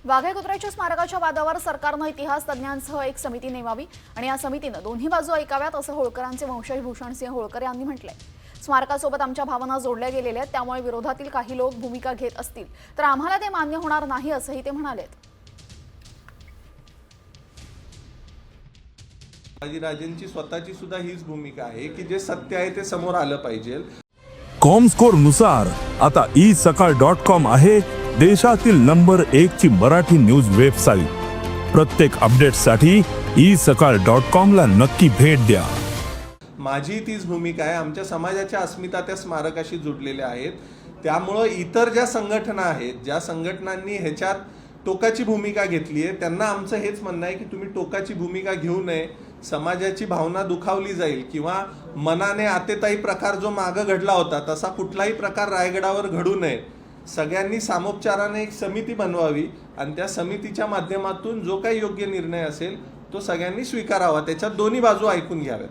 वाघे कुत्र्याच्या स्मारकाच्या वादावर सरकारनं इतिहास तज्ज्ञांसह एक समिती नेमावी आणि या समितीनं दोन्ही बाजू ऐकाव्यात असं होळकरांचे वंशज भूषणसिंह होळकर यांनी म्हटलंय। स्मारकासोबत आमच्या भावना जोडल्या गेलेल्या आहेत, त्यामुळे विरोधातील काही लोक भूमिका घेत असतील तर आम्हाला ते मान्य होणार नाही असंही ते म्हणाले। राजेंची स्वतःची सुद्धा हीच भूमिका आहे की जे सत्य आहे ते समोर आलं पाहिजे। कॉमस्कोर नुसार आता isakal.com आहे देशातील नंबर 1 ची मराठी न्यूज वेबसाईट। प्रत्येक अपडेटसाठी isakal.com ला नक्की भेट द्या। माझी तीच भूमिका आहे। आमच्या समाजाच्या अस्मिता त्या स्मारकाशी जुडलेल्या आहेत, त्यामुळे इतर ज्या संघटना आहेत, ज्या संघटनांनी ह्याच्यात टोकाची भूमिका घेतली आहे, त्यांना आमचं हेच म्हणणं आहे की तुम्ही टोकाची भूमिका घेऊ नये। समाजाची भावना दुखावली जाईल किंवा मनाने आतेताई प्रकार जो मागे घडला होता तसा कुठलाही प्रकार रायगडावर घडू नये। सगळ्यांनी सामोपचाराने एक समिती बनवावी आणि त्या समितीच्या माध्यमातून जो काही योग्य निर्णय असेल तो सगळ्यांनी स्वीकारावा, त्याच्यात दोन्ही बाजू ऐकून घ्याव्यात।